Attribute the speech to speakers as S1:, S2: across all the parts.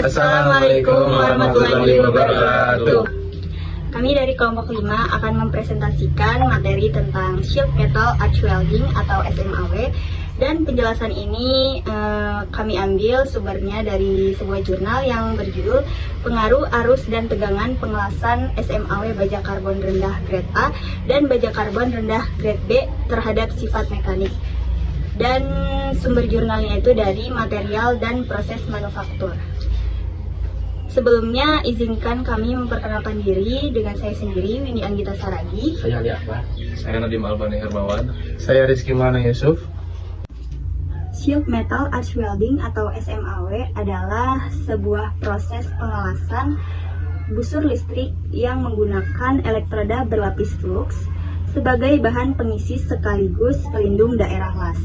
S1: Assalamualaikum warahmatullahi wabarakatuh.
S2: Kami dari kelompok 5 akan mempresentasikan materi tentang Sheet Metal Arch Welding atau SMAW. Dan penjelasan ini kami ambil sumbernya dari sebuah jurnal yang berjudul Pengaruh Arus dan Tegangan Pengelasan SMAW Baja Karbon Rendah Grade A dan Baja Karbon Rendah Grade B terhadap sifat mekanik. Dan sumber jurnalnya itu dari Material dan Proses Manufaktur. Sebelumnya, izinkan kami memperkenalkan diri dengan saya sendiri, Windy Anggita Saragi.
S3: Saya Ali Akbar.
S4: Saya Nadim Albani Hermawan.
S1: Saya Rizky Mana Yusuf.
S2: Sheet Metal Arch Welding atau SMAW adalah sebuah proses pengelasan busur listrik yang menggunakan elektroda berlapis flux sebagai bahan pengisi sekaligus pelindung daerah las.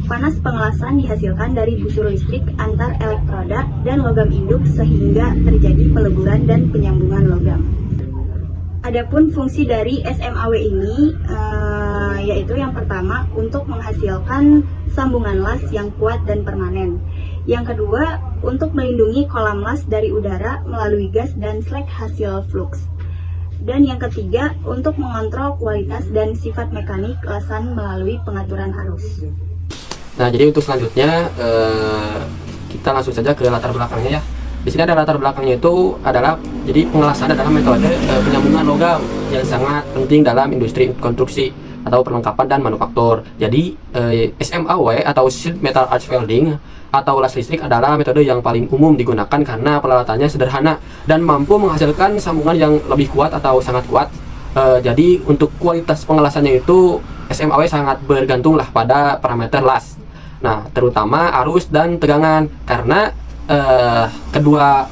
S2: Panas pengelasan dihasilkan dari busur listrik antar elektroda dan logam induk sehingga terjadi peleburan dan penyambungan logam. Adapun fungsi dari SMAW ini yaitu yang pertama untuk menghasilkan sambungan las yang kuat dan permanen. Yang kedua untuk melindungi kolam las dari udara melalui gas dan slag hasil flux. Dan yang ketiga untuk mengontrol kualitas dan sifat mekanik lasan melalui pengaturan arus.
S3: Nah, jadi untuk selanjutnya kita langsung saja ke latar belakangnya ya. Di sini ada latar belakangnya itu adalah jadi pengelasan adalah metode penyambungan logam yang sangat penting dalam industri konstruksi atau perlengkapan dan manufaktur. Jadi SMAW atau Sheet Metal Arch Welding atau las listrik adalah metode yang paling umum digunakan karena peralatannya sederhana dan mampu menghasilkan sambungan yang lebih kuat atau sangat kuat. Jadi untuk kualitas pengelasannya itu SMAW sangat bergantung lah pada parameter las. Nah, terutama arus dan tegangan karena kedua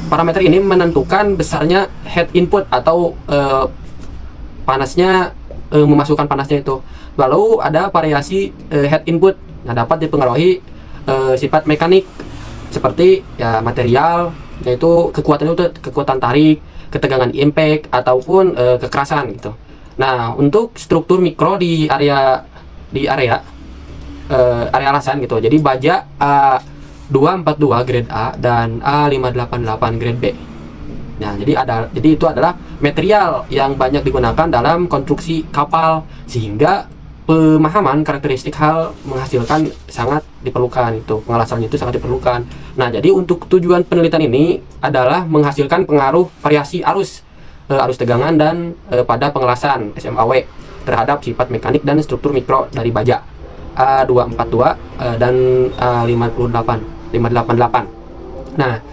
S3: parameter ini menentukan besarnya head input atau panasnya memasukkan panasnya itu. Lalu ada variasi head input yang dapat dipengaruhi sifat mekanik seperti ya material, yaitu kekuatan itu kekuatan tarik, ketegangan impact ataupun kekerasan gitu. Nah, untuk struktur mikro di area lasan gitu. Jadi baja A242 grade A dan A588 grade B. Nah, jadi itu adalah material yang banyak digunakan dalam konstruksi kapal sehingga pemahaman karakteristik hal menghasilkan sangat diperlukan itu. Pengelasannya itu sangat diperlukan. Nah, jadi untuk tujuan penelitian ini adalah menghasilkan pengaruh variasi arus tegangan dan pada pengelasan SMAW terhadap sifat mekanik dan struktur mikro dari baja A242 dan A588. Nah,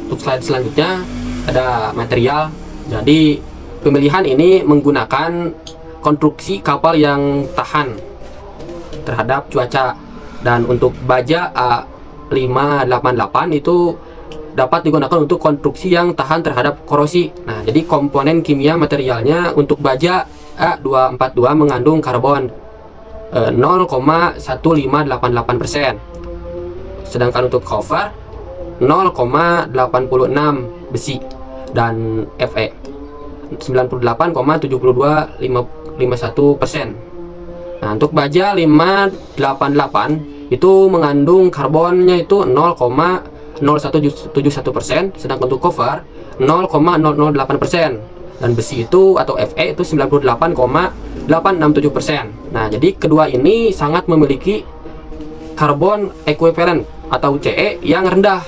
S3: untuk slide selanjutnya ada material. Jadi pemilihan ini menggunakan konstruksi kapal yang tahan terhadap cuaca, dan untuk baja A588 itu dapat digunakan untuk konstruksi yang tahan terhadap korosi. Nah, jadi komponen kimia materialnya untuk baja A242 mengandung karbon 0,1588%, sedangkan untuk cover 0,86 besi, dan Fe 98,7251%. Nah, untuk baja 588 itu mengandung karbonnya itu 0,0171%, sedangkan untuk cover 0,008%, dan besi itu atau Fe itu 98,867%. Nah, jadi kedua ini sangat memiliki karbon equivalent atau CE yang rendah,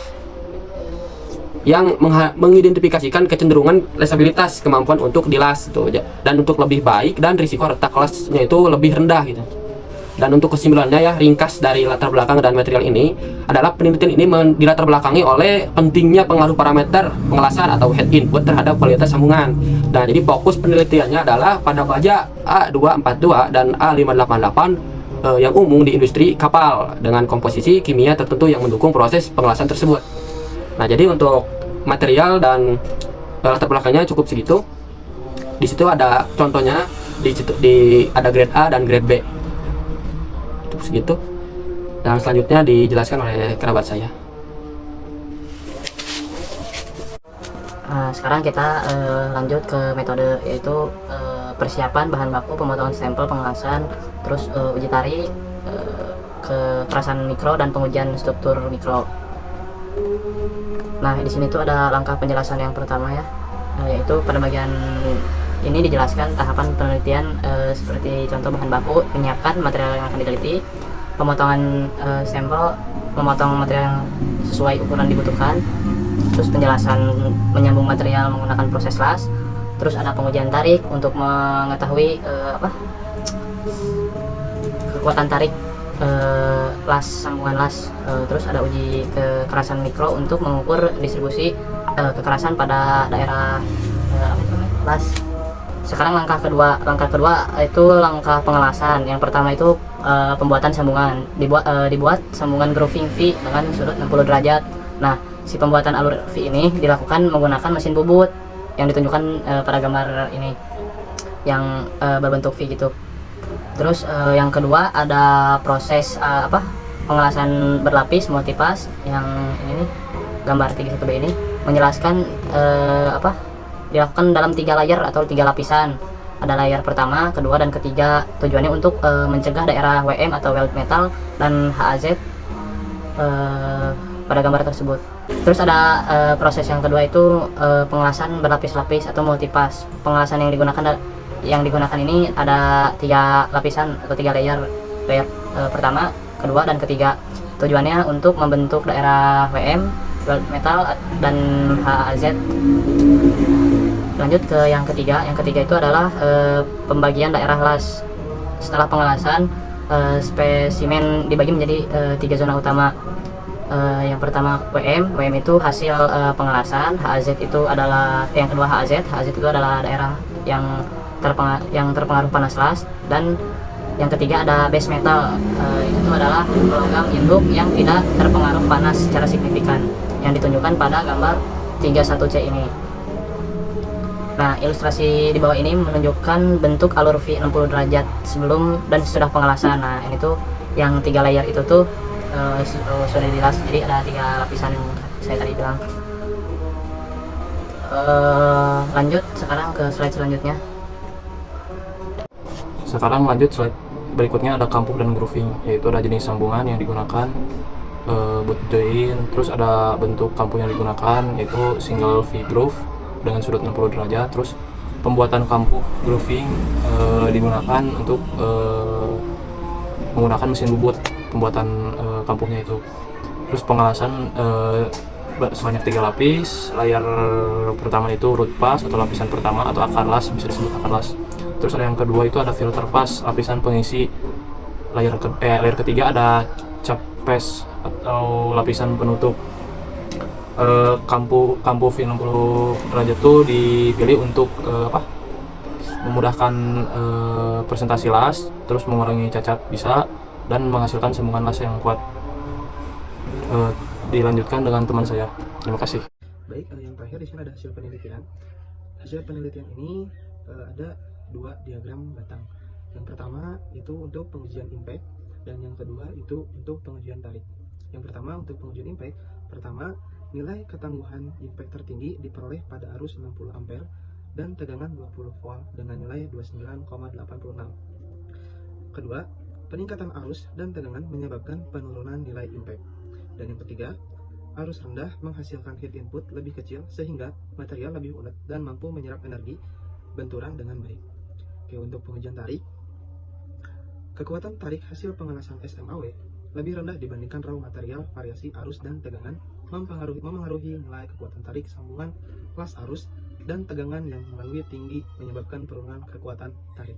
S3: yang mengidentifikasikan kecenderungan lesabilitas, kemampuan untuk dilas gitu aja, dan untuk lebih baik dan risiko retak lasnya itu lebih rendah gitu. Dan untuk kesimpulannya ya, ringkas dari latar belakang dan material ini adalah penelitian ini dilatar belakangi oleh pentingnya pengaruh parameter pengelasan atau head input terhadap kualitas sambungan. Nah, jadi fokus penelitiannya adalah pada baja A242 dan A588 yang umum di industri kapal dengan komposisi kimia tertentu yang mendukung proses pengelasan tersebut. Nah, jadi untuk material dan latar belakangnya cukup segitu. Di situ ada contohnya, ada grade A dan grade B. Cukup segitu. Dan selanjutnya dijelaskan oleh kerabat saya.
S5: Sekarang kita lanjut ke metode, yaitu persiapan bahan baku, pemotongan sampel pengelasan, terus uji tarik, kekerasan mikro dan pengujian struktur mikro. Nah, di sini tuh ada langkah penjelasan yang pertama ya, yaitu pada bagian ini dijelaskan tahapan penelitian seperti contoh bahan baku, menyiapkan material yang akan diteliti, pemotongan sampel, memotong material yang sesuai ukuran dibutuhkan, terus penjelasan menyambung material menggunakan proses las, terus ada pengujian tarik untuk mengetahui kekuatan tarik las, sambungan las, terus ada uji kekerasan mikro untuk mengukur distribusi kekerasan pada daerah las. Sekarang langkah kedua itu langkah pengelasan. Yang pertama itu pembuatan sambungan, dibuat sambungan grooving V dengan sudut 60 derajat. Nah, si pembuatan alur V ini dilakukan menggunakan mesin bubut yang ditunjukkan pada gambar ini yang berbentuk V gitu. Terus yang kedua ada proses pengelasan berlapis multipass yang ini nih, gambar 31B ini menjelaskan dilakukan dalam 3 layer atau 3 lapisan. Ada layer pertama, kedua, dan ketiga. Tujuannya untuk mencegah daerah WM atau weld metal dan HAZ pada gambar tersebut. Terus ada proses yang kedua itu pengelasan berlapis-lapis atau multipass. Pengelasan yang digunakan ini ada 3 lapisan atau 3 layer. Layer pertama, kedua, dan ketiga. Tujuannya untuk membentuk daerah WM, weld metal, dan HAZ. Lanjut ke yang ketiga. Yang ketiga itu adalah pembagian daerah las. Setelah pengelasan, spesimen dibagi menjadi 3 zona utama. Yang pertama WM itu hasil pengelasan. HAZ itu adalah yang kedua HAZ itu adalah daerah yang terpengaruh panas las. Dan yang ketiga ada base metal, itu adalah logam induk yang tidak terpengaruh panas secara signifikan, yang ditunjukkan pada gambar 31C ini. Nah, ilustrasi di bawah ini menunjukkan bentuk alur V 60 derajat sebelum dan sesudah pengelasan. Nah, ini tuh yang 3 layer itu tuh sudah dilas, jadi ada 3 lapisan yang saya tadi bilang. Lanjut sekarang ke slide selanjutnya.
S3: Sekarang lanjut slide berikutnya, ada kampuk dan grooving, yaitu ada jenis sambungan yang digunakan, boot join, terus ada bentuk kampuk yang digunakan yaitu single V groove dengan sudut 60 derajat. Terus pembuatan kampuk grooving digunakan untuk menggunakan mesin bubut pembuatan kampuknya itu. Terus pengelasan sebanyak 3 lapis. Layar pertama itu root pass atau lapisan pertama atau akar las, bisa disebut akar las. Terus ada yang kedua itu ada filter pass, lapisan pengisi. Layar ketiga ada cap pass atau lapisan penutup. Kampu V 60 derajat itu dipilih untuk memudahkan presentasi las, terus mengurangi cacat bisa, dan menghasilkan sambungan las yang kuat. Dilanjutkan dengan teman saya. Terima kasih.
S1: Baik, yang terakhir di sini ada hasil penelitian. Hasil penelitian ini ada 2 diagram batang. Yang pertama itu untuk pengujian impact, dan yang kedua itu untuk pengujian tarik. Yang pertama untuk pengujian impact, pertama nilai ketangguhan impact tertinggi diperoleh pada arus 60 ampere dan tegangan 20 volt dengan nilai 29,86. Kedua, peningkatan arus dan tegangan menyebabkan penurunan nilai impact. Dan yang ketiga, arus rendah menghasilkan heat input lebih kecil sehingga material lebih ulet dan mampu menyerap energi benturan dengan baik. Oke, untuk pengujian tarik, kekuatan tarik hasil pengelasan SMAW lebih rendah dibandingkan raw material. Variasi arus dan tegangan memengaruhi nilai kekuatan tarik sambungan las arus dan tegangan yang melalui tinggi menyebabkan penurunan kekuatan tarik.